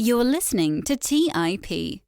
You're listening to TIP.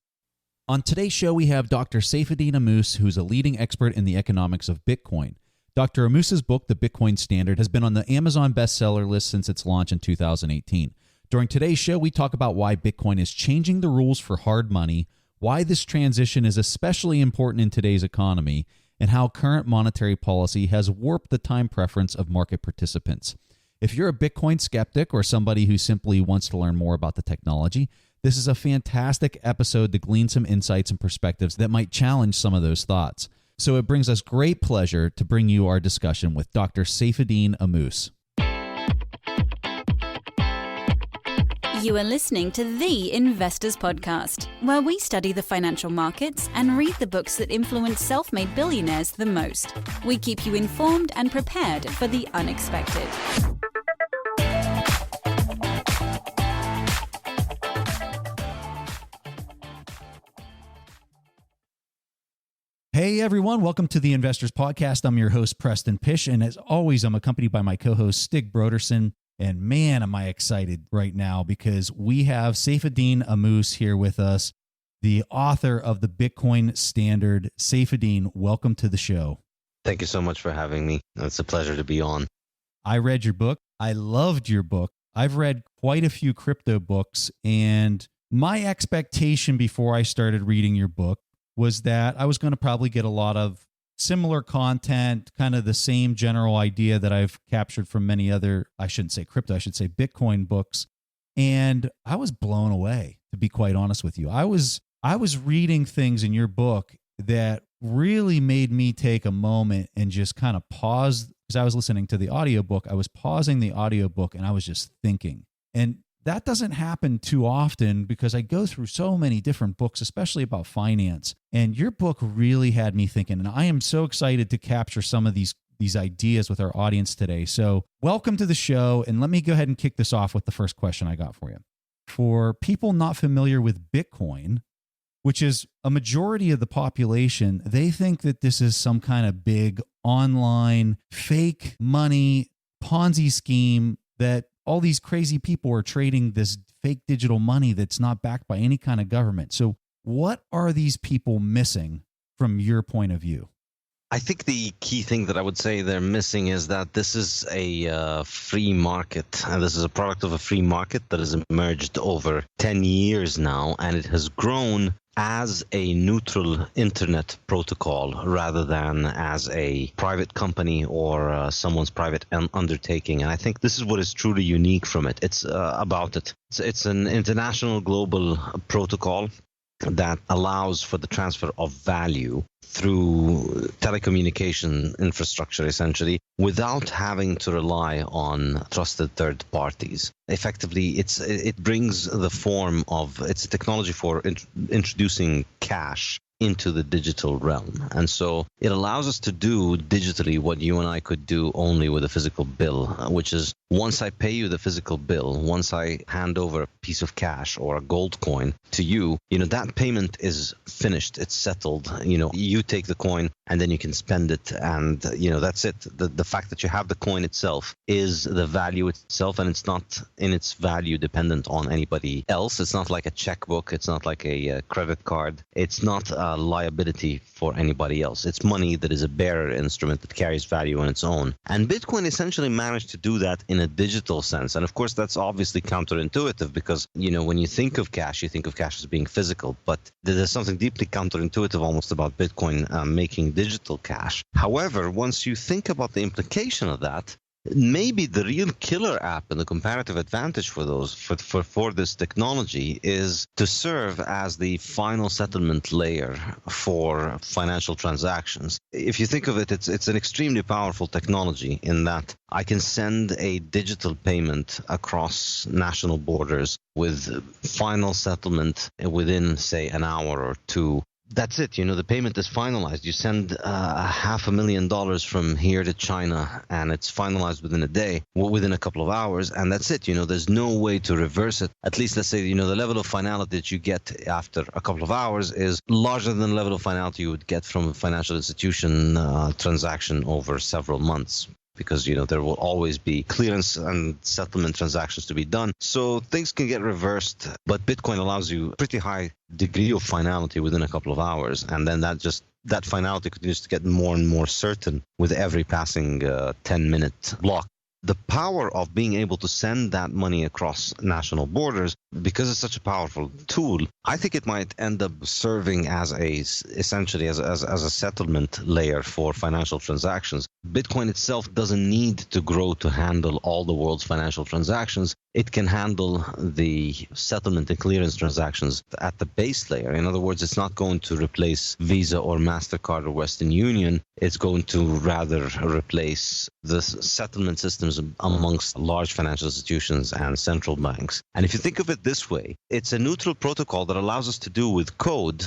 On today's show, we have Dr. Saifedean Ammous, who's a leading expert in the economics of Bitcoin. Dr. Ammous' book, The Bitcoin Standard, has been on the Amazon bestseller list since its launch in 2018. During today's show, we talk about why Bitcoin is changing the rules for hard money, why this transition is especially important in today's economy, and how current monetary policy has warped the time preference of market participants. If you're a Bitcoin skeptic or somebody who simply wants to learn more about the technology, this is a fantastic episode to glean some insights and perspectives that might challenge some of those thoughts. So it brings us great pleasure to bring you our discussion with Dr. Saifedean Ammous. You are listening to The Investors Podcast, where we study the financial markets and read the books that influence self-made billionaires the most. We keep you informed and prepared for the unexpected. Hey everyone, welcome to the Investors Podcast. I'm your host, Preston Pish, and as always, I'm accompanied by my co-host, Stig Broderson. And man, am I excited right now because we have Saifedean Ammous here with us, the author of the Bitcoin Standard. Saifedean, welcome to the show. Thank you so much for having me. It's a pleasure to be on. I read your book. I loved your book. I've read quite a few crypto books, and my expectation before I started reading your book was that I was going to probably get a lot of similar content, kind of the same general idea that I've captured from many other, I shouldn't say crypto, I should say Bitcoin books. And I was blown away, to be quite honest with you. I was reading things in your book that really made me take a moment and just kind of pause. Because I was listening to the audiobook, I was pausing the audiobook and I was just thinking. And that doesn't happen too often because I go through so many different books, especially about finance. And your book really had me thinking. And I am so excited to capture some of these ideas with our audience today. So welcome to the show. And let me go ahead and kick this off with the first question I got for you. For people not familiar with Bitcoin, which is a majority of the population, they think that this is some kind of big online fake money Ponzi scheme that all these crazy people are trading this fake digital money that's not backed by any kind of government. So what are these people missing from your point of view? I think the key thing that I would say they're missing is that this is a free market. And this is a product of a free market that has emerged over 10 years now, and it has grown as a neutral internet protocol rather than as a private company or someone's private undertaking. And I think this is what is truly unique from it. It's about it. It's an international global protocol that allows for the transfer of value through telecommunication infrastructure, essentially, without having to rely on trusted third parties. Effectively, it brings the form of, it's a technology for introducing cash into the digital realm. And so it allows us to do digitally what you and I could do only with a physical bill, which is once I pay you the physical bill, once I hand over a piece of cash or a gold coin to you, that payment is finished. It's settled. You take the coin and then you can spend it. And, that's it. The fact that you have the coin itself is the value itself, and it's not in its value dependent on anybody else. It's not like a checkbook. It's not like a credit card. It's not a liability for anybody else. It's money that is a bearer instrument that carries value on its own. And Bitcoin essentially managed to do that in a digital sense. And of course, that's obviously counterintuitive because, when you think of cash, you think of cash as being physical. But there's something deeply counterintuitive almost about Bitcoin making digital cash. However, once you think about the implication of that, maybe the real killer app and the comparative advantage for this technology is to serve as the final settlement layer for financial transactions. If you think of it, it's an extremely powerful technology in that I can send a digital payment across national borders with final settlement within, say, an hour or two. That's it. The payment is finalized. You send $500,000 from here to China and it's finalized within a day, within a couple of hours. And that's it. There's no way to reverse it. At least let's say, the level of finality that you get after a couple of hours is larger than the level of finality you would get from a financial institution transaction over several months. because, there will always be clearance and settlement transactions to be done. So things can get reversed, but Bitcoin allows you a pretty high degree of finality within a couple of hours. And then that finality continues to get more and more certain with every passing 10-minute block. The power of being able to send that money across national borders, because it's such a powerful tool, I think it might end up serving as essentially as a settlement layer for financial transactions. Bitcoin itself doesn't need to grow to handle all the world's financial transactions. It can handle the settlement and clearance transactions at the base layer. In other words, it's not going to replace Visa or MasterCard or Western Union. It's going to rather replace the settlement systems amongst large financial institutions and central banks. And if you think of it this way, it's a neutral protocol that allows us to do with code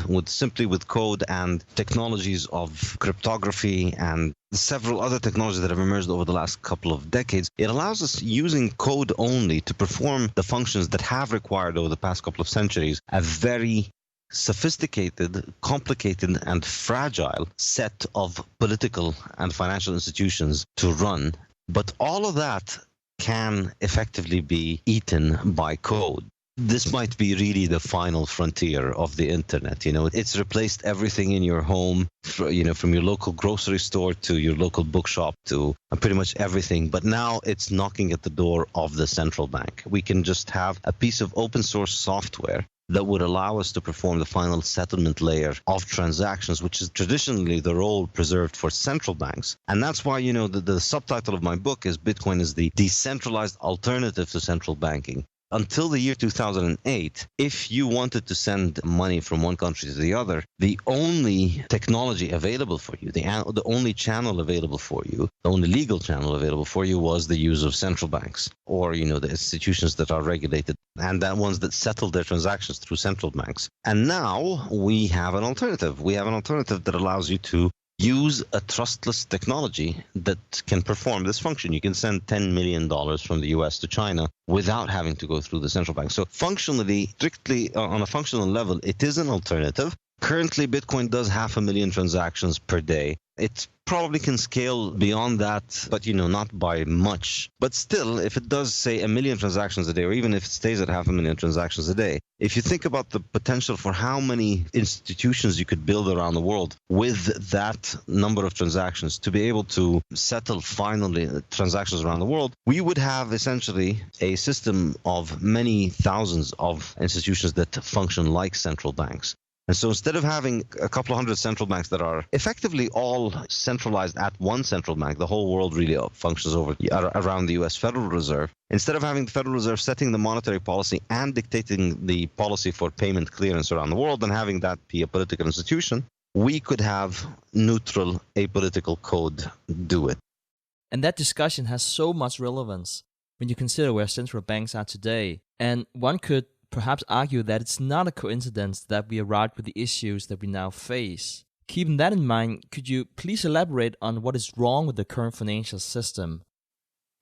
and technologies of cryptography and several other technologies that have emerged over the last couple of decades. It allows us, using code only, to perform the functions that have required over the past couple of centuries a very sophisticated, complicated, and fragile set of political and financial institutions to run. But all of that can effectively be eaten by code. This might be really the final frontier of the internet. It's replaced everything in your home, from your local grocery store to your local bookshop to pretty much everything. But now it's knocking at the door of the central bank. We can just have a piece of open source software that would allow us to perform the final settlement layer of transactions, which is traditionally the role preserved for central banks. And that's why, the subtitle of my book is Bitcoin is the decentralized alternative to central banking. Until the year 2008, if you wanted to send money from one country to the other, the only technology available for you, the only channel available for you, the only legal channel available for you was the use of central banks or, the institutions that are regulated and the ones that settle their transactions through central banks. And now we have an alternative. We have an alternative that allows you to use a trustless technology that can perform this function. You can send $10 million from the US to China without having to go through the central bank. So functionally, strictly on a functional level, it is an alternative. Currently, Bitcoin does 500,000 transactions per day. It probably can scale beyond that, but not by much. But still, if it does, say, 1 million transactions a day, or even if it stays at 500,000 transactions a day, if you think about the potential for how many institutions you could build around the world with that number of transactions to be able to settle finally transactions around the world, we would have essentially a system of many thousands of institutions that function like central banks. And so instead of having a couple of hundred central banks that are effectively all centralized at one central bank, the whole world really functions around the US Federal Reserve. Instead of having the Federal Reserve setting the monetary policy and dictating the policy for payment clearance around the world and having that be a political institution, we could have neutral, apolitical code do it. And that discussion has so much relevance when you consider where central banks are today. And one could perhaps argue that it's not a coincidence that we arrived with the issues that we now face. Keeping that in mind, could you please elaborate on what is wrong with the current financial system?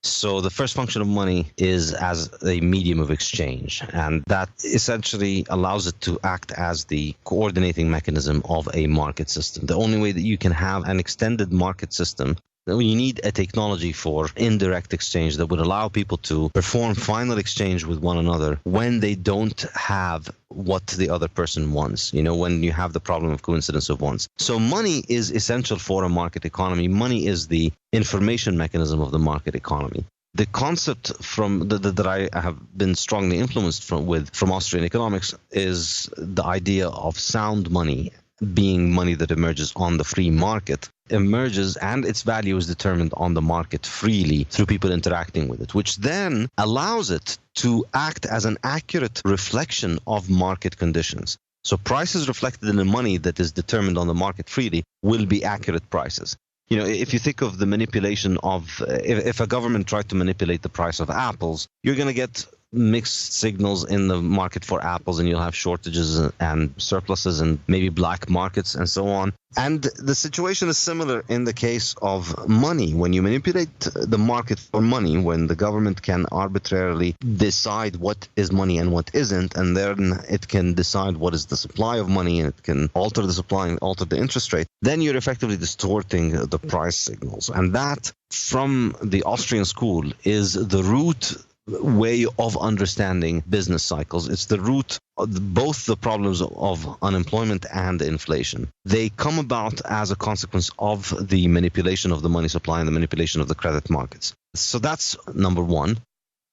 So the first function of money is as a medium of exchange, and that essentially allows it to act as the coordinating mechanism of a market system. The only way that you can have an extended market system, you need a technology for indirect exchange that would allow people to perform final exchange with one another when they don't have what the other person wants, when you have the problem of coincidence of wants. So money is essential for a market economy. Money is the information mechanism of the market economy. The concept that I have been strongly influenced from Austrian economics is the idea of sound money, being money that emerges on the free market, emerges and its value is determined on the market freely through people interacting with it, which then allows it to act as an accurate reflection of market conditions. So prices reflected in the money that is determined on the market freely will be accurate prices. If you think of the manipulation of, if a government tried to manipulate the price of apples, you're going to get mixed signals in the market for apples, and you'll have shortages and surpluses and maybe black markets and so on. And the situation is similar in the case of money. When you manipulate the market for money, when the government can arbitrarily decide what is money and what isn't, and then it can decide what is the supply of money, and it can alter the supply and alter the interest rate, then you're effectively distorting the price signals. And that, from the Austrian school, is the root way of understanding business cycles. It's the root of both the problems of unemployment and inflation. They come about as a consequence of the manipulation of the money supply and the manipulation of the credit markets. So that's number one.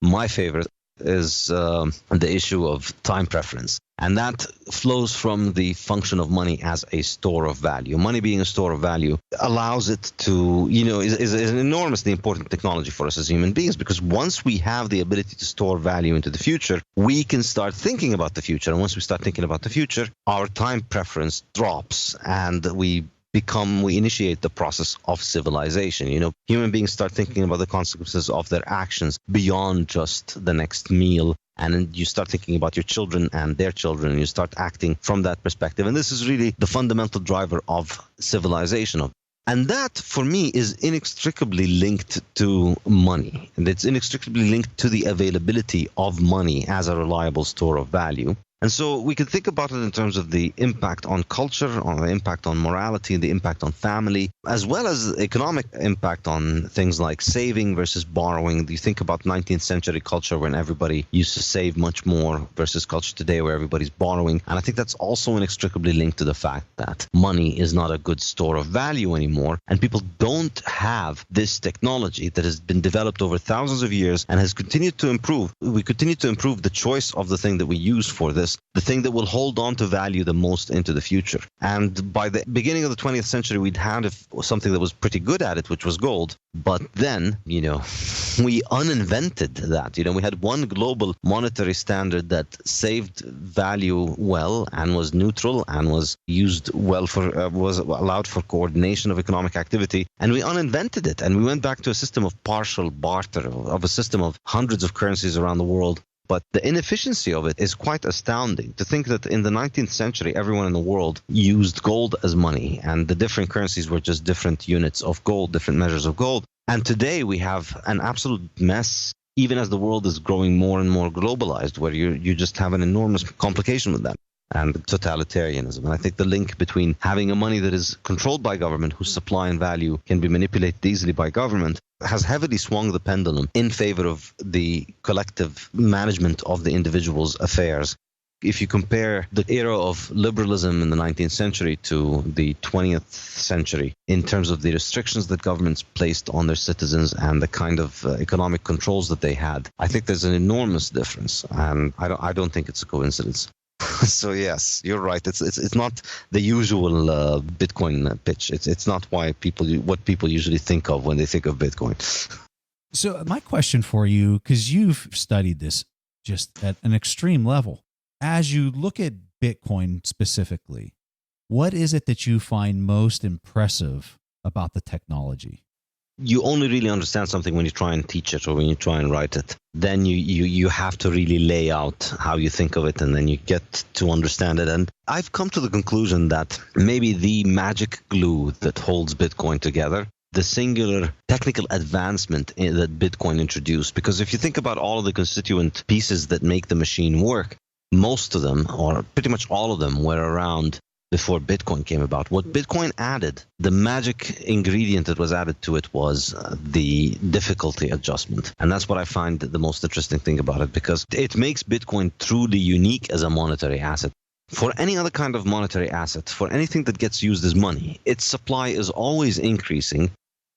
My favorite is the issue of time preference. And that flows from the function of money as a store of value. Money being a store of value allows it to, is an enormously important technology for us as human beings, because once we have the ability to store value into the future, we can start thinking about the future. And once we start thinking about the future, our time preference drops and we initiate the process of civilization. Human beings start thinking about the consequences of their actions beyond just the next meal. And then you start thinking about your children and their children, and you start acting from that perspective. And this is really the fundamental driver of civilization. And that, for me, is inextricably linked to money. And it's inextricably linked to the availability of money as a reliable store of value. And so we can think about it in terms of the impact on culture, on the impact on morality, the impact on family, as well as economic impact on things like saving versus borrowing. You think about 19th century culture when everybody used to save much more versus culture today where everybody's borrowing. And I think that's also inextricably linked to the fact that money is not a good store of value anymore. And people don't have this technology that has been developed over thousands of years and has continued to improve. We continue to improve the choice of the thing that we use for this, the thing that will hold on to value the most into the future. And by the beginning of the 20th century, we'd had something that was pretty good at it, which was gold. But then, we uninvented that. We had one global monetary standard that saved value well and was neutral and was used well was allowed for coordination of economic activity. And we uninvented it. And we went back to a system of partial barter, of a system of hundreds of currencies around the world. But the inefficiency of it is quite astounding. To think that in the 19th century, everyone in the world used gold as money, and the different currencies were just different units of gold, different measures of gold. And today we have an absolute mess, even as the world is growing more and more globalized, where you just have an enormous complication with that. And totalitarianism. And I think the link between having a money that is controlled by government, whose supply and value can be manipulated easily by government, has heavily swung the pendulum in favor of the collective management of the individual's affairs. If you compare the era of liberalism in the 19th century to the 20th century, in terms of the restrictions that governments placed on their citizens and the kind of economic controls that they had, I think there's an enormous difference. And I don't think it's a coincidence. So yes, you're right. It's not the usual Bitcoin pitch. It's not what people usually think of when they think of Bitcoin. So my question for you, because you've studied this just at an extreme level, as you look at Bitcoin specifically, what is it that you find most impressive about the technology? You only really understand something when you try and teach it or when you try and write it. Then you have to really lay out how you think of it, and then you get to understand it. And I've come to the conclusion that maybe the magic glue that holds Bitcoin together, the singular technical advancement that Bitcoin introduced, because if you think about all of the constituent pieces that make the machine work, most of them, or pretty much all of them, were around before Bitcoin came about. What Bitcoin added, the magic ingredient that was added to it, was the difficulty adjustment. And that's what I find the most interesting thing about it, because it makes Bitcoin truly unique as a monetary asset. For any other kind of monetary asset, for anything that gets used as money, its supply is always increasing.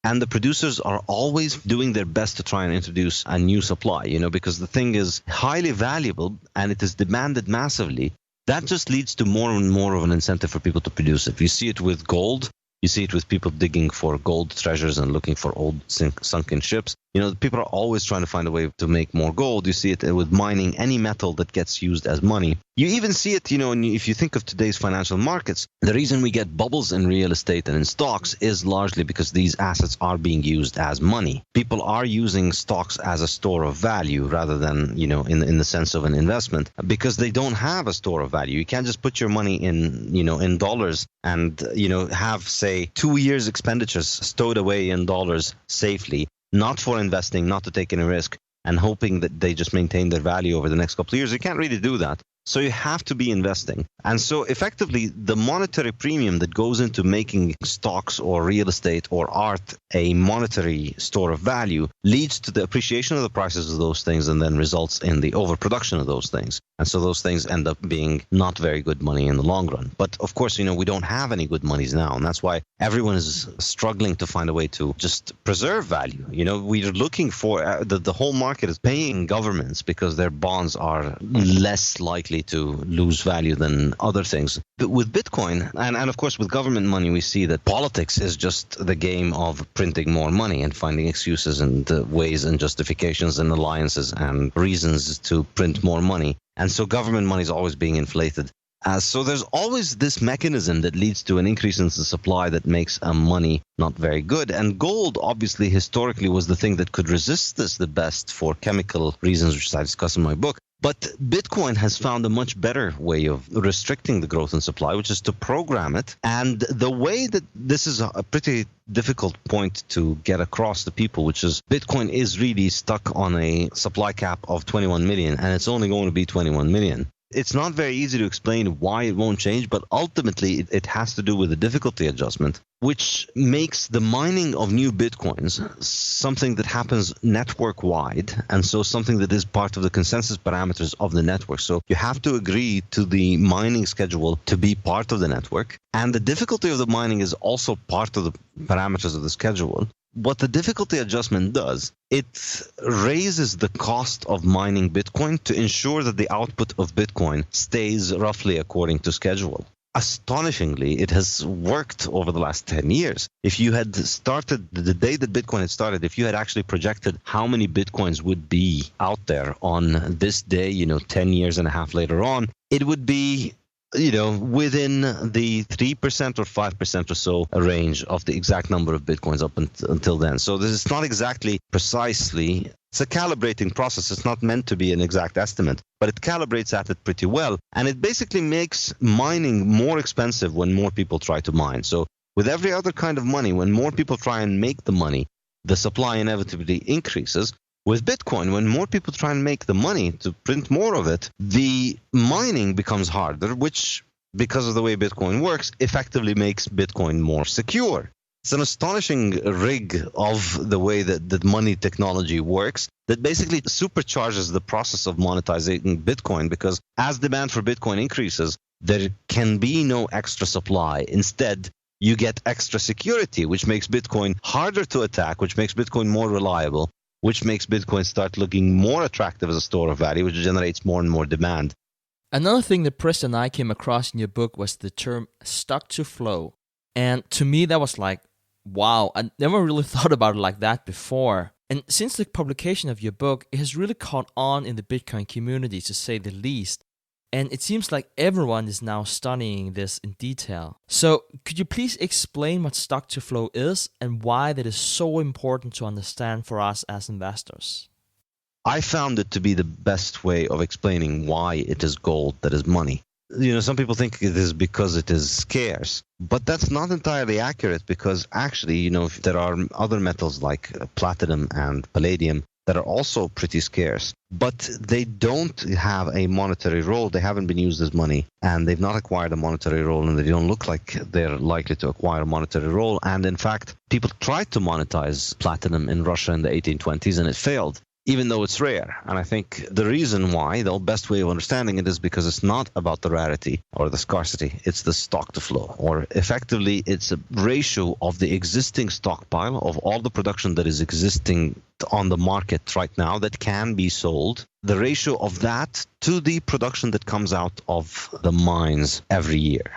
And the producers are always doing their best to try and introduce a new supply, because the thing is highly valuable and it is demanded massively. That just leads to more and more of an incentive for people to produce it. You see it with gold. You see it with people digging for gold treasures and looking for old sunken ships. People are always trying to find a way to make more gold. You see it with mining any metal that gets used as money. You even see it, if you think of today's financial markets, the reason we get bubbles in real estate and in stocks is largely because these assets are being used as money. People are using stocks as a store of value rather than, in the sense of an investment, because they don't have a store of value. You can't just put your money in dollars and, have, say, 2 years expenditures stowed away in dollars safely, not for investing, not to take any risk, and hoping that they just maintain their value over the next couple of years. You can't really do that. So you have to be investing. And so effectively, the monetary premium that goes into making stocks or real estate or art a monetary store of value leads to the appreciation of the prices of those things and then results in the overproduction of those things. And so those things end up being not very good money in the long run. But of course, we don't have any good monies now. And that's why everyone is struggling to find a way to just preserve value. We're looking for the whole market is paying governments because their bonds are less likely to lose value than other things. But with Bitcoin, and of course with government money, we see that politics is just the game of printing more money and finding excuses and ways and justifications and alliances and reasons to print more money. And so government money is always being inflated. So there's always this mechanism that leads to an increase in the supply that makes money not very good. And gold, obviously, historically was the thing that could resist this the best for chemical reasons, which I discuss in my book. But Bitcoin has found a much better way of restricting the growth in supply, which is to program it. And the way that this is a pretty difficult point to get across to people, which is Bitcoin is really stuck on a supply cap of 21 million, and it's only going to be 21 million. It's not very easy to explain why it won't change, but ultimately it has to do with the difficulty adjustment, which makes the mining of new Bitcoins something that happens network-wide, and so something that is part of the consensus parameters of the network. So you have to agree to the mining schedule to be part of the network, and the difficulty of the mining is also part of the parameters of the schedule. What the difficulty adjustment does, it raises the cost of mining Bitcoin to ensure that the output of Bitcoin stays roughly according to schedule. Astonishingly, it has worked over the last 10 years. If you had started the day that Bitcoin had started, if you had actually projected how many Bitcoins would be out there on this day, 10 years and a half later on, it would be within the 3% or 5% or so range of the exact number of Bitcoins up until then. So this is not exactly precisely, it's a calibrating process. It's not meant to be an exact estimate, but it calibrates at it pretty well. And it basically makes mining more expensive when more people try to mine. So with every other kind of money, when more people try and make the money, the supply inevitably increases. With Bitcoin, when more people try and make the money to print more of it, the mining becomes harder, which, because of the way Bitcoin works, effectively makes Bitcoin more secure. It's an astonishing rig of the way that the money technology works that basically supercharges the process of monetizing Bitcoin, because as demand for Bitcoin increases, there can be no extra supply. Instead, you get extra security, which makes Bitcoin harder to attack, which makes Bitcoin more reliable, which makes Bitcoin start looking more attractive as a store of value, which generates more and more demand. Another thing that Preston and I came across in your book was the term stock to flow. And to me, that was like, wow, I never really thought about it like that before. And since the publication of your book, it has really caught on in the Bitcoin community, to say the least. And it seems like everyone is now studying this in detail. So could you please explain what stock to flow is and why that is so important to understand for us as investors? I found it to be the best way of explaining why it is gold that is money. Some people think it is because it is scarce, but that's not entirely accurate, because actually, there are other metals like platinum and palladium that are also pretty scarce, but they don't have a monetary role. They haven't been used as money, and they've not acquired a monetary role, and they don't look like they're likely to acquire a monetary role. And in fact, people tried to monetize platinum in Russia in the 1820s, and it failed, even though it's rare. And I think the reason why, the best way of understanding it, is because it's not about the rarity or the scarcity. It's the stock to flow, or effectively it's a ratio of the existing stockpile of all the production that is existing on the market right now that can be sold, the ratio of that to the production that comes out of the mines every year.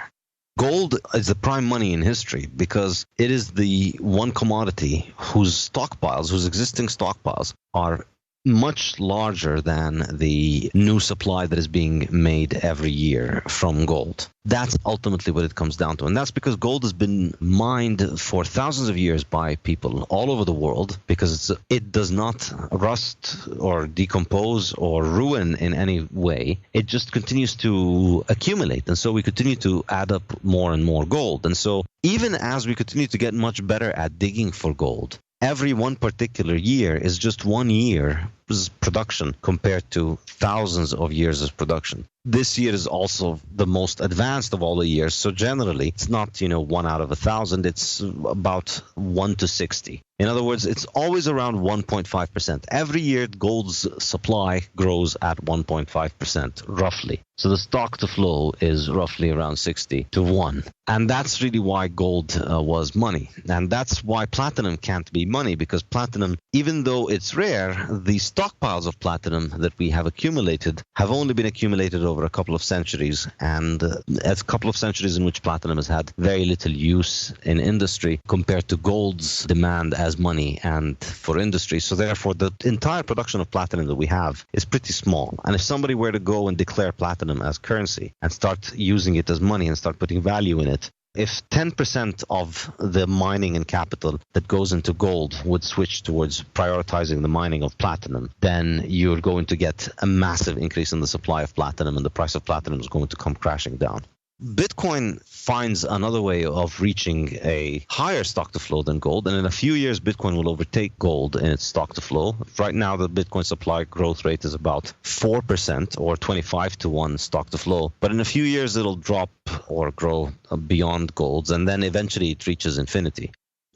Gold is the prime money in history because it is the one commodity whose existing stockpiles are much larger than the new supply that is being made every year from gold. That's ultimately what it comes down to. And that's because gold has been mined for thousands of years by people all over the world because it does not rust or decompose or ruin in any way. It just continues to accumulate. And so we continue to add up more and more gold. And so even as we continue to get much better at digging for gold, every one particular year is just 1 year's production compared to thousands of years of production. This year is also the most advanced of all the years. So generally, it's not, 1 out of 1,000. It's about 1 to 60. In other words, it's always around 1.5%. Every year, gold's supply grows at 1.5%, roughly. So the stock to flow is roughly around 60 to 1. And that's really why gold was money. And that's why platinum can't be money, because platinum, even though it's rare, the stockpiles of platinum that we have accumulated have only been accumulated over a couple of centuries. And a couple of centuries in which platinum has had very little use in industry compared to gold's demand as money and for industry. So therefore, the entire production of platinum that we have is pretty small. And if somebody were to go and declare platinum as currency and start using it as money and start putting value in it, if 10% of the mining and capital that goes into gold would switch towards prioritizing the mining of platinum, then you're going to get a massive increase in the supply of platinum, and the price of platinum is going to come crashing down. Bitcoin finds another way of reaching a higher stock to flow than gold, and in a few years Bitcoin will overtake gold in its stock to flow. Right now the Bitcoin supply growth rate is about 4% or 25 to 1 stock to flow, but in a few years it'll drop or grow beyond gold's, and then eventually it reaches infinity.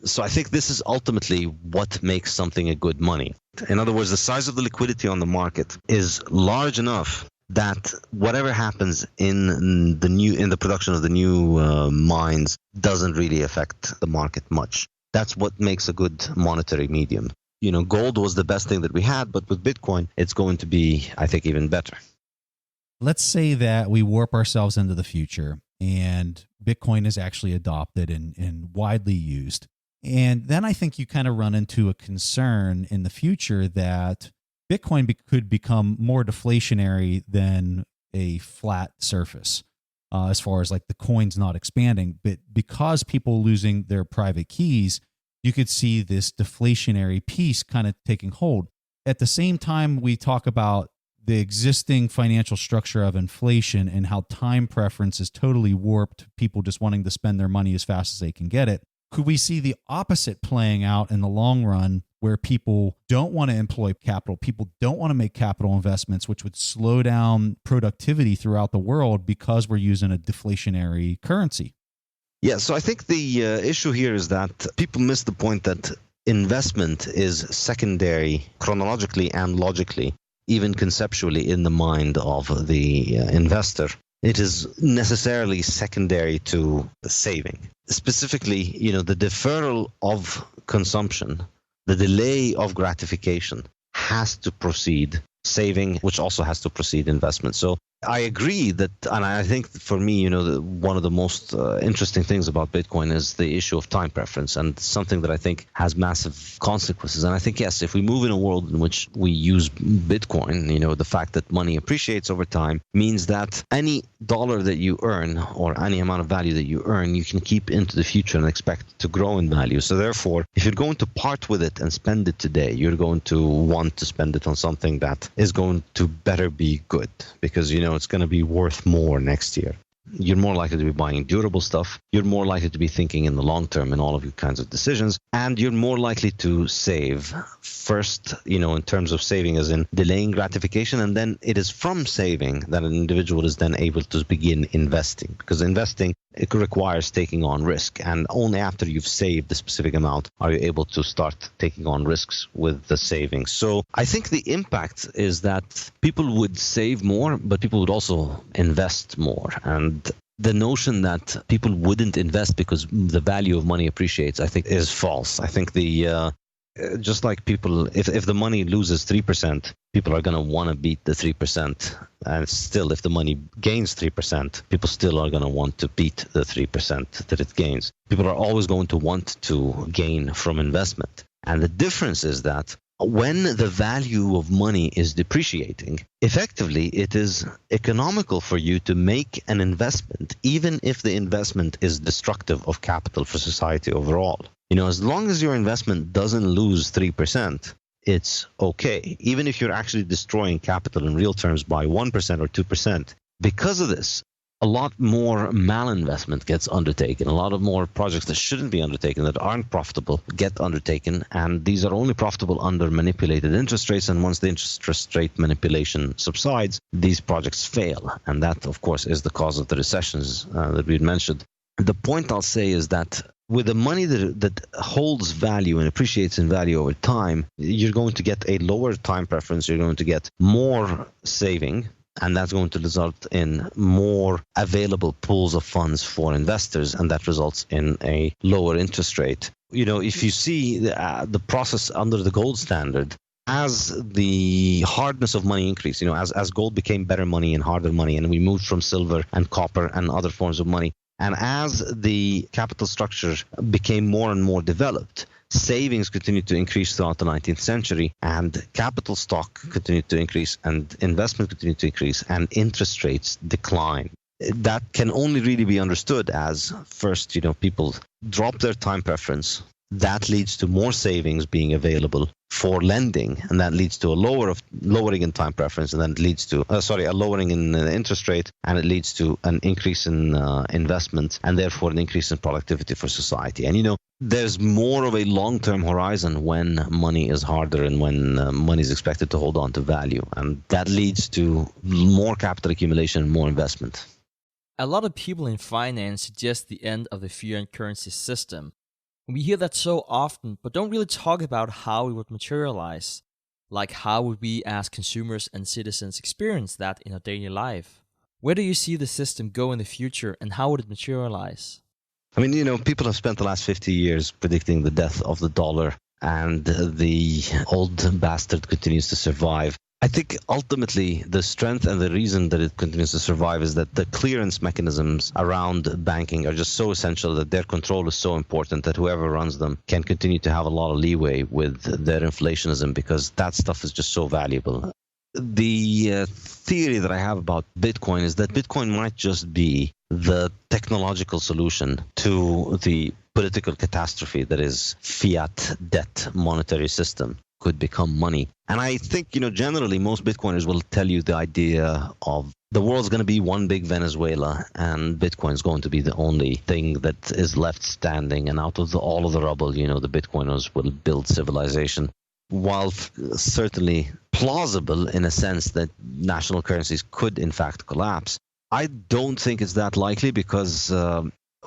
So I think this is ultimately what makes something a good money. In other words, the size of the liquidity on the market is large enough that whatever happens in the production of the new mines doesn't really affect the market much. That's what makes a good monetary medium. Gold was the best thing that we had, but with Bitcoin, it's going to be, I think, even better. Let's say that we warp ourselves into the future and Bitcoin is actually adopted and widely used. And then I think you kind of run into a concern in the future that Bitcoin could become more deflationary than a flat surface as far as like the coins not expanding. But because people losing their private keys, you could see this deflationary piece kind of taking hold. At the same time, we talk about the existing financial structure of inflation and how time preference is totally warped, people just wanting to spend their money as fast as they can get it. Could we see the opposite playing out in the long run, where people don't want to employ capital, people don't want to make capital investments, which would slow down productivity throughout the world because we're using a deflationary currency? Yeah, so I think the issue here is that people miss the point that investment is secondary chronologically and logically, even conceptually, in the mind of the investor. It is necessarily secondary to saving. Specifically, the deferral of consumption, the delay of gratification has to precede saving, which also has to precede investment. So I agree that, and I think for me, one of the most interesting things about Bitcoin is the issue of time preference, and something that I think has massive consequences. And I think, yes, if we move in a world in which we use Bitcoin, the fact that money appreciates over time means that any dollar that you earn or any amount of value that you earn, you can keep into the future and expect it to grow in value. So therefore, if you're going to part with it and spend it today, you're going to want to spend it on something that is going to better be good, because, it's going to be worth more next year. You're more likely to be buying durable stuff. You're more likely to be thinking in the long term in all of your kinds of decisions. And you're more likely to save first, in terms of saving as in delaying gratification. And then it is from saving that an individual is then able to begin investing, because investing, it requires taking on risk. And only after you've saved a specific amount are you able to start taking on risks with the savings. So I think the impact is that people would save more, but people would also invest more. And the notion that people wouldn't invest because the value of money appreciates, I think, is false. I think just like people, if the money loses 3%, people are going to want to beat the 3%. And still, if the money gains 3%, people still are going to want to beat the 3% that it gains. People are always going to want to gain from investment. And the difference is that when the value of money is depreciating, effectively it is economical for you to make an investment, even if the investment is destructive of capital for society overall. As long as your investment doesn't lose 3%, it's okay. Even if you're actually destroying capital in real terms by 1% or 2%, because of this, a lot more malinvestment gets undertaken. A lot of more projects that shouldn't be undertaken, that aren't profitable, get undertaken. And these are only profitable under manipulated interest rates. And once the interest rate manipulation subsides, these projects fail. And that, of course, is the cause of the recessions that we mentioned. The point I'll say is that with the money that holds value and appreciates in value over time, you're going to get a lower time preference. You're going to get more saving. And that's going to result in more available pools of funds for investors, and that results in a lower interest rate. If you see the process under the gold standard, as the hardness of money increased, as gold became better money and harder money, and we moved from silver and copper and other forms of money, and as the capital structure became more and more developed, savings continued to increase throughout the 19th century, and capital stock continued to increase, and investment continued to increase, and interest rates decline. That can only really be understood as, first, people drop their time preference. That leads to more savings being available for lending, and that leads to a lowering in time preference, and then it leads to a lowering in interest rate, and it leads to an increase in investment, and therefore an increase in productivity for society. And there's more of a long-term horizon when money is harder and when money is expected to hold on to value, and that leads to more capital accumulation and more investment. A lot of people in finance suggest the end of the fiat currency system. We hear that so often, but don't really talk about how it would materialize. Like, how would we as consumers and citizens experience that in our daily life? Where do you see the system go in the future, and how would it materialize? People have spent the last 50 years predicting the death of the dollar, and the old bastard continues to survive. I think ultimately the strength and the reason that it continues to survive is that the clearance mechanisms around banking are just so essential, that their control is so important that whoever runs them can continue to have a lot of leeway with their inflationism, because that stuff is just so valuable. The theory that I have about Bitcoin is that Bitcoin might just be the technological solution to the political catastrophe that is fiat debt monetary system. Could become money. And I think, generally most Bitcoiners will tell you the idea of the world's going to be one big Venezuela, and Bitcoin's going to be the only thing that is left standing. And out of all of the rubble, the Bitcoiners will build civilization. While certainly plausible in a sense that national currencies could in fact collapse, I don't think it's that likely, because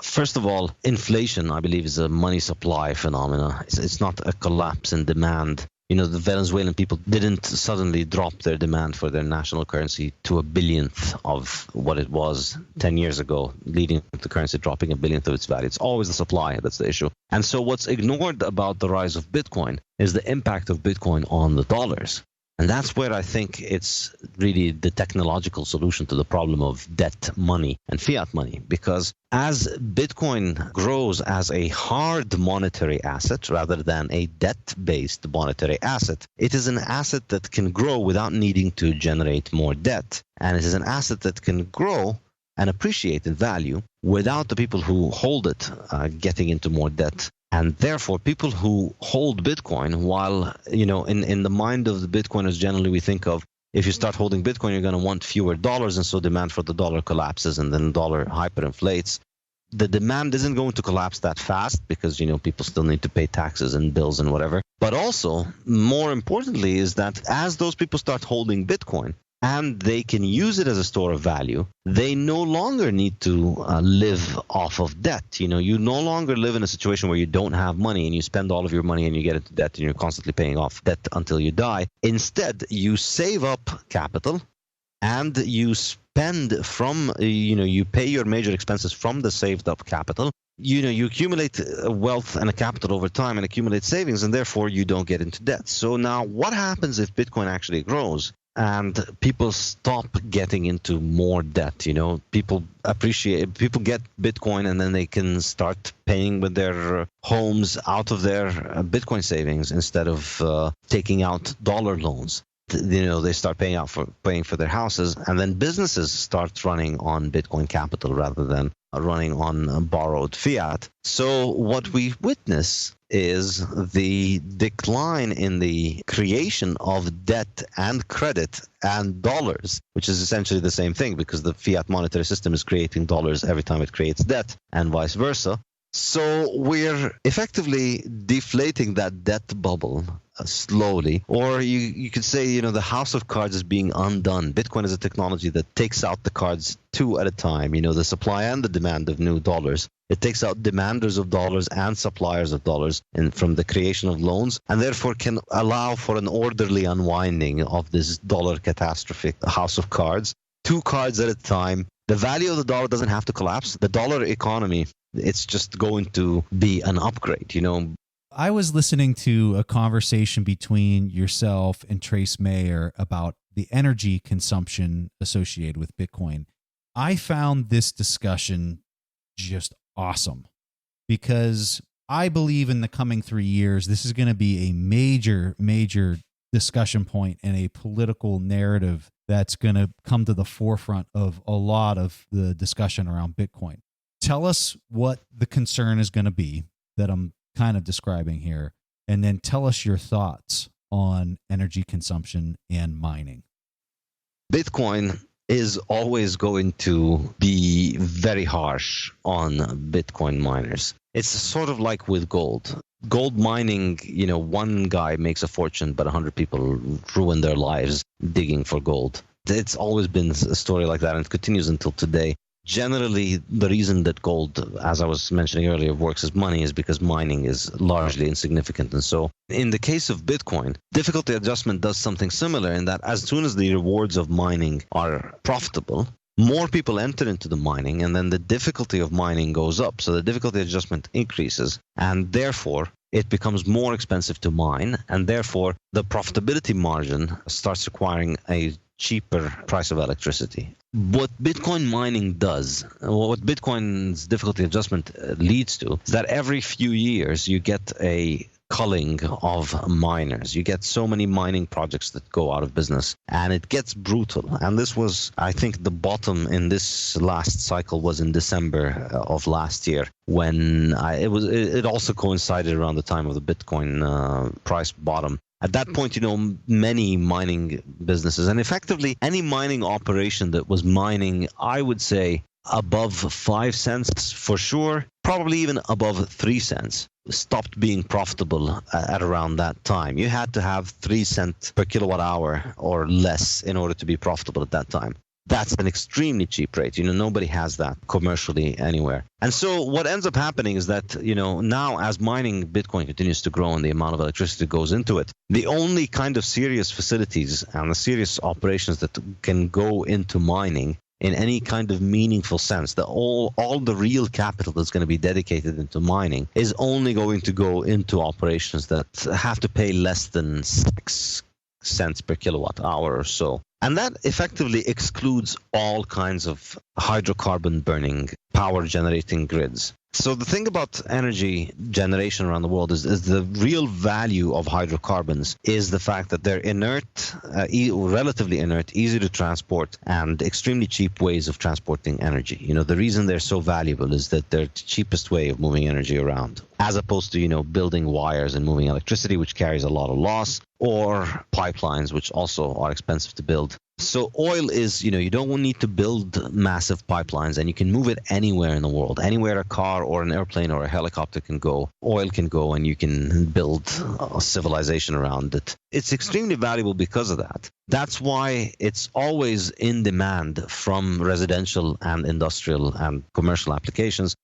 first of all, inflation, I believe, is a money supply phenomena. It's not a collapse in demand. The Venezuelan people didn't suddenly drop their demand for their national currency to a billionth of what it was 10 years ago, leading to the currency dropping a billionth of its value. It's always the supply that's the issue. And so what's ignored about the rise of Bitcoin is the impact of Bitcoin on the dollars. And that's where I think it's really the technological solution to the problem of debt money and fiat money. Because as Bitcoin grows as a hard monetary asset rather than a debt-based monetary asset, it is an asset that can grow without needing to generate more debt. And it is an asset that can grow and appreciate in value without the people who hold it getting into more debt. And therefore, people who hold Bitcoin, while, in the mind of the Bitcoiners, generally we think of, if you start holding Bitcoin, you're going to want fewer dollars, and so demand for the dollar collapses, and then the dollar hyperinflates. The demand isn't going to collapse that fast, because, people still need to pay taxes and bills and whatever. But also, more importantly, is that as those people start holding Bitcoin, and they can use it as a store of value, they no longer need to live off of debt. You no longer live in a situation where you don't have money and you spend all of your money and you get into debt and you're constantly paying off debt until you die. Instead, you save up capital, and you spend from, you pay your major expenses from the saved up capital. You accumulate wealth and a capital over time and accumulate savings, and therefore you don't get into debt. So now what happens if Bitcoin actually grows and people stop getting into more debt? People get Bitcoin, and then they can start paying with their homes out of their Bitcoin savings instead of taking out dollar loans. They start paying for their houses, and then businesses start running on Bitcoin capital rather than running on borrowed fiat. So what we witness is the decline in the creation of debt and credit and dollars, which is essentially the same thing, because the fiat monetary system is creating dollars every time it creates debt, and vice versa. So we're effectively deflating that debt bubble slowly, or you could say, the house of cards is being undone. Bitcoin is a technology that takes out the cards two at a time, the supply and the demand of new dollars. It takes out demanders of dollars and suppliers of dollars from the creation of loans, and therefore can allow for an orderly unwinding of this dollar catastrophic house of cards, two cards at a time. The value of the dollar doesn't have to collapse. The dollar economy, it's just going to be an upgrade, I was listening to a conversation between yourself and Trace Mayer about the energy consumption associated with Bitcoin. I found this discussion just awesome, because I believe in the coming 3 years, this is going to be a major, major discussion point and a political narrative that's going to come to the forefront of a lot of the discussion around Bitcoin. Tell us what the concern is going to be that I'm kind of describing here, and then tell us your thoughts on energy consumption and mining. Bitcoin is always going to be very harsh on Bitcoin miners. It's sort of like with gold. Gold mining, one guy makes a fortune, but 100 people ruin their lives digging for gold. It's always been a story like that, and it continues until today. Generally, the reason that gold, as I was mentioning earlier, works as money is because mining is largely insignificant. And so in the case of Bitcoin, difficulty adjustment does something similar in that as soon as the rewards of mining are profitable, more people enter into the mining, and then the difficulty of mining goes up. So the difficulty adjustment increases, and therefore it becomes more expensive to mine, and therefore the profitability margin starts requiring a cheaper price of electricity. What Bitcoin mining does, what Bitcoin's difficulty adjustment leads to, is that every few years you get a culling of miners. You get so many mining projects that go out of business, and it gets brutal. And this was, I think, the bottom in this last cycle was in December of last year, when it also coincided around the time of the Bitcoin price bottom. At that point, many mining businesses, and effectively any mining operation that was mining, I would say, above 5 cents for sure, probably even above 3 cents, stopped being profitable at around that time. You had to have 3 cents per kilowatt hour or less in order to be profitable at that time. That's an extremely cheap rate. Nobody has that commercially anywhere. And so what ends up happening is that, now as mining Bitcoin continues to grow and the amount of electricity that goes into it, the only kind of serious facilities and the serious operations that can go into mining in any kind of meaningful sense, that all the real capital that's going to be dedicated into mining is only going to go into operations that have to pay less than 6 cents per kilowatt hour or so. And that effectively excludes all kinds of hydrocarbon burning, power generating grids. So the thing about energy generation around the world is the real value of hydrocarbons is the fact that they're inert, relatively inert, easy to transport, and extremely cheap ways of transporting energy. The reason they're so valuable is that they're the cheapest way of moving energy around, as opposed to, building wires and moving electricity, which carries a lot of loss, or pipelines, which also are expensive to build. So oil is, you don't need to build massive pipelines, and you can move it anywhere in the world. Anywhere a car or an airplane or a helicopter can go, oil can go, and you can build a civilization around it. It's extremely valuable because of that. That's why it's always in demand from residential and industrial and commercial applications.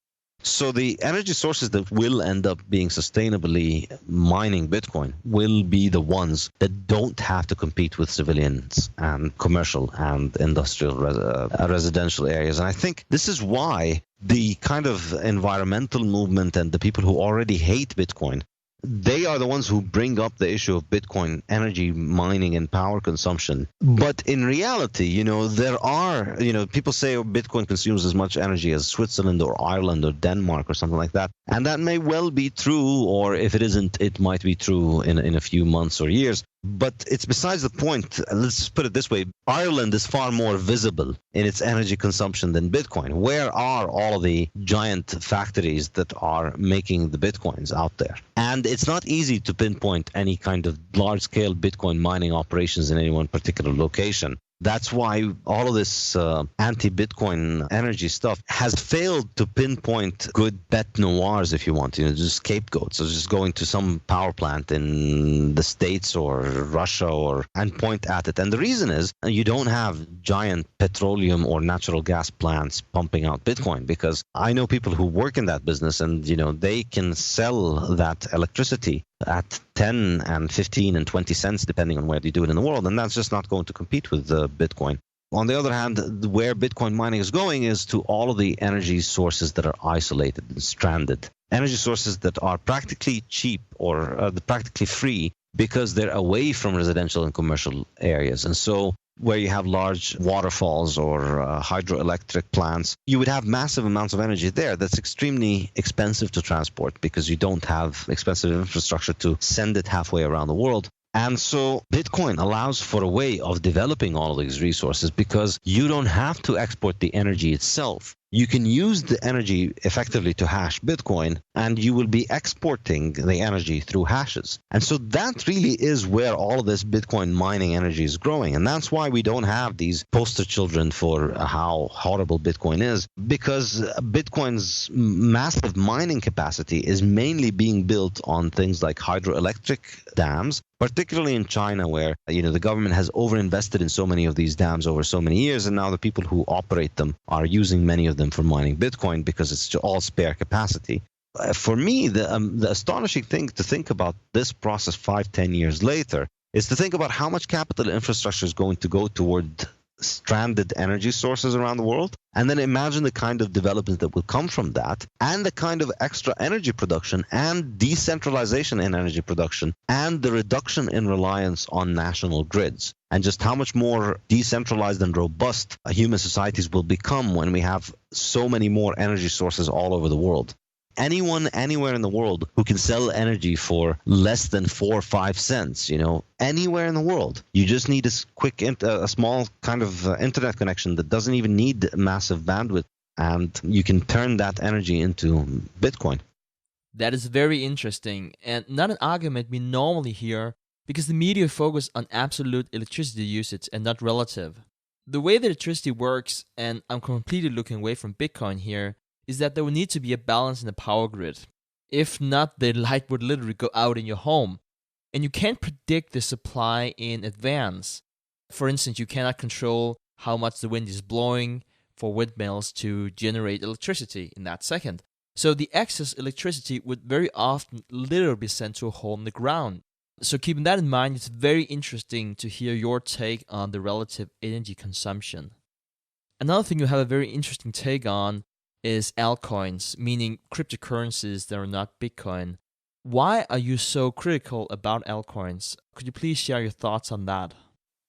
So the energy sources that will end up being sustainably mining Bitcoin will be the ones that don't have to compete with civilians and commercial and industrial residential areas. And I think this is why the kind of environmental movement and the people who already hate Bitcoin, they are the ones who bring up the issue of Bitcoin energy mining and power consumption. But in reality, there are, people say Bitcoin consumes as much energy as Switzerland or Ireland or Denmark or something like that. And that may well be true, or if it isn't, it might be true in a few months or years. But it's besides the point. Let's just put it this way. Ireland is far more visible in its energy consumption than Bitcoin. Where are all of the giant factories that are making the Bitcoins out there? And it's not easy to pinpoint any kind of large-scale Bitcoin mining operations in any one particular location. That's why all of this anti-Bitcoin energy stuff has failed to pinpoint good bête noirs, if you want, just scapegoats. So just going to some power plant in the States or Russia and point at it. And the reason is you don't have giant petroleum or natural gas plants pumping out Bitcoin, because I know people who work in that business and, they can sell that electricity at 10 and 15 and 20 cents, depending on where they do it in the world. And that's just not going to compete with Bitcoin. On the other hand, where Bitcoin mining is going is to all of the energy sources that are isolated and stranded. Energy sources that are practically cheap or practically free because they're away from residential and commercial areas. And so where you have large waterfalls or hydroelectric plants, you would have massive amounts of energy there that's extremely expensive to transport because you don't have expensive infrastructure to send it halfway around the world. And so Bitcoin allows for a way of developing all of these resources because you don't have to export the energy itself. You can use the energy effectively to hash Bitcoin, and you will be exporting the energy through hashes. And so that really is where all of this Bitcoin mining energy is growing. And that's why we don't have these poster children for how horrible Bitcoin is, because Bitcoin's massive mining capacity is mainly being built on things like hydroelectric dams, particularly in China, where the government has overinvested in so many of these dams over so many years, and now the people who operate them are using many of them for mining Bitcoin because it's all spare capacity. For me, the astonishing thing to think about this process 5-10 years later is to think about how much capital infrastructure is going to go toward stranded energy sources around the world, and then imagine the kind of development that will come from that, and the kind of extra energy production and decentralization in energy production, and the reduction in reliance on national grids, and just how much more decentralized and robust human societies will become when we have so many more energy sources all over the world. Anyone, anywhere in the world who can sell energy for less than 4 or 5 cents, anywhere in the world. You just need a small kind of internet connection that doesn't even need massive bandwidth, and you can turn that energy into Bitcoin. That is very interesting, and not an argument we normally hear because the media focus on absolute electricity usage and not relative. The way that electricity works, and I'm completely looking away from Bitcoin here, is that there will need to be a balance in the power grid. If not, the light would literally go out in your home. And you can't predict the supply in advance. For instance, you cannot control how much the wind is blowing for windmills to generate electricity in that second. So the excess electricity would very often literally be sent to a hole in the ground. So keeping that in mind, it's very interesting to hear your take on the relative energy consumption. Another thing you have a very interesting take on is altcoins, meaning cryptocurrencies that are not Bitcoin. Why are you so critical about altcoins? Could you please share your thoughts on that?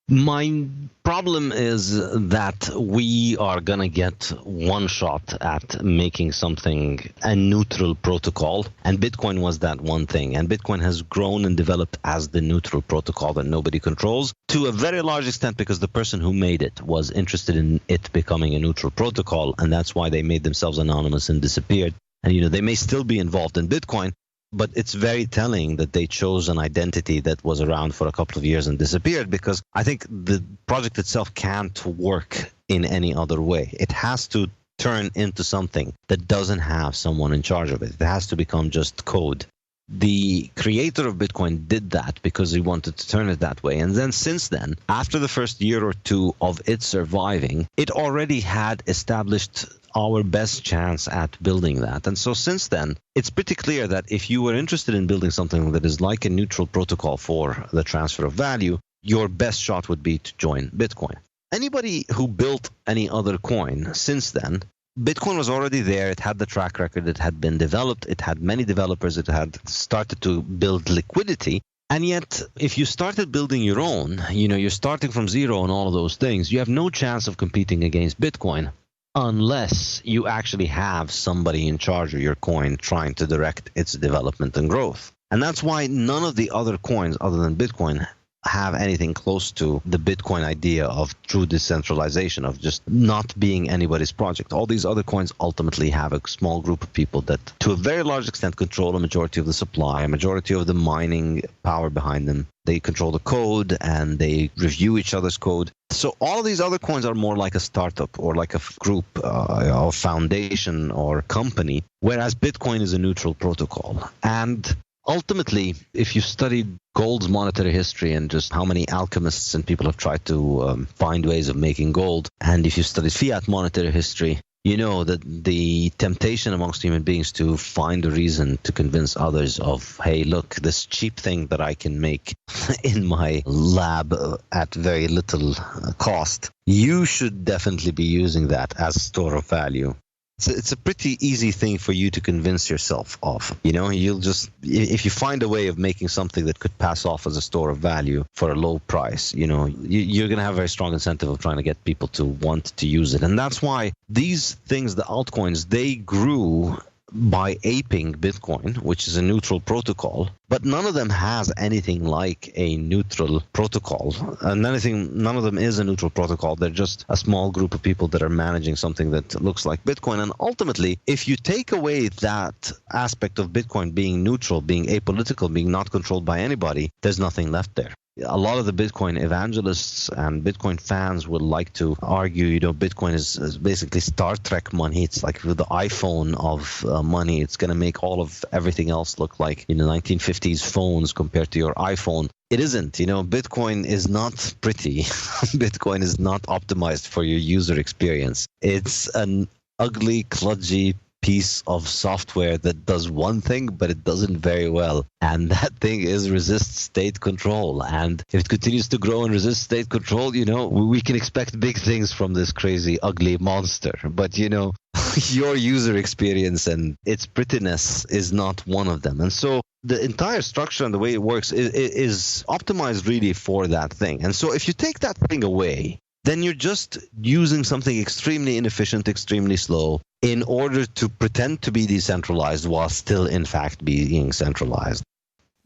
My problem is that we are going to get one shot at making something a neutral protocol, and Bitcoin was that one thing. And Bitcoin has grown and developed as the neutral protocol that nobody controls to a very large extent because the person who made it was interested in it becoming a neutral protocol, and that's why they made themselves anonymous and disappeared. And they may still be involved in Bitcoin, but it's very telling that they chose an identity that was around for a couple of years and disappeared, because I think the project itself can't work in any other way. It has to turn into something that doesn't have someone in charge of it. It has to become just code. The creator of Bitcoin did that because he wanted to turn it that way. And then since then, after the first year or two of it surviving, it already had established our best chance at building that. And so since then, it's pretty clear that if you were interested in building something that is like a neutral protocol for the transfer of value, your best shot would be to join Bitcoin. Anybody who built any other coin since then, Bitcoin was already there. It had the track record. It had been developed. It had many developers. It had started to build liquidity. And yet, if you started building your own, you're starting from zero and all of those things, you have no chance of competing against Bitcoin unless you actually have somebody in charge of your coin trying to direct its development and growth. And that's why none of the other coins other than Bitcoin have anything close to the Bitcoin idea of true decentralization, of just not being anybody's project. All these other coins ultimately have a small group of people that, to a very large extent, control a majority of the supply, a majority of the mining power behind them. They control the code and they review each other's code. So all of these other coins are more like a startup or like a group or foundation or company, whereas Bitcoin is a neutral protocol. And ultimately, if you studied gold's monetary history and just how many alchemists and people have tried to find ways of making gold, and if you studied fiat monetary history, you know that the temptation amongst human beings to find a reason to convince others of, hey, look, this cheap thing that I can make in my lab at very little cost, you should definitely be using that as a store of value. It's a pretty easy thing for you to convince yourself of. You'll just, if you find a way of making something that could pass off as a store of value for a low price, you're going to have a very strong incentive of trying to get people to want to use it. And that's why these things, the altcoins, they grew by aping Bitcoin, which is a neutral protocol, but none of them has anything like a neutral protocol. And none of them is a neutral protocol. They're just a small group of people that are managing something that looks like Bitcoin. And ultimately, if you take away that aspect of Bitcoin being neutral, being apolitical, being not controlled by anybody, there's nothing left there. A lot of the Bitcoin evangelists and Bitcoin fans would like to argue, Bitcoin is basically Star Trek money. It's like with the iPhone of money. It's going to make all of everything else look like 1950s phones compared to your iPhone. It isn't. Bitcoin is not pretty. Bitcoin is not optimized for your user experience. It's an ugly, kludgy piece of software that does one thing, but it does it very well. And that thing is resist state control. And if it continues to grow and resist state control, we can expect big things from this crazy, ugly monster. But, your user experience and its prettiness is not one of them. And so the entire structure and the way it works is optimized really for that thing. And so if you take that thing away, then you're just using something extremely inefficient, extremely slow, in order to pretend to be decentralized while still, in fact, being centralized.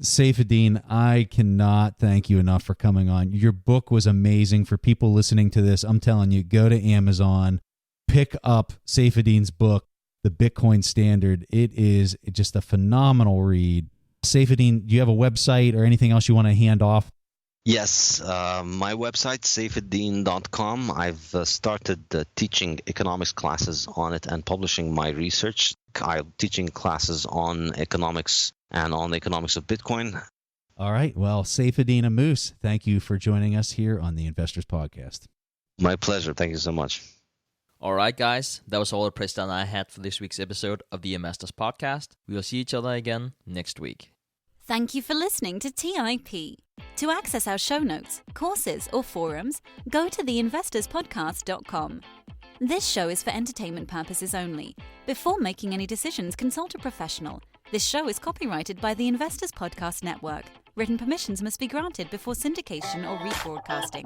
Saifedean, I cannot thank you enough for coming on. Your book was amazing. For people listening to this, I'm telling you, go to Amazon, pick up Saifedean's book, The Bitcoin Standard. It is just a phenomenal read. Saifedean, do you have a website or anything else you want to hand off? Yes, my website, saifedean.com. I've started teaching economics classes on it and publishing my research. I'm teaching classes on economics and on the economics of Bitcoin. All right. Well, Saifedean Ammous, thank you for joining us here on the Investors Podcast. My pleasure. Thank you so much. All right, guys. That was all the press down I had for this week's episode of the Investors Podcast. We will see each other again next week. Thank you for listening to TIP. To access our show notes, courses, or forums, go to theinvestorspodcast.com. This show is for entertainment purposes only. Before making any decisions, consult a professional. This show is copyrighted by the Investors Podcast Network. Written permissions must be granted before syndication or rebroadcasting.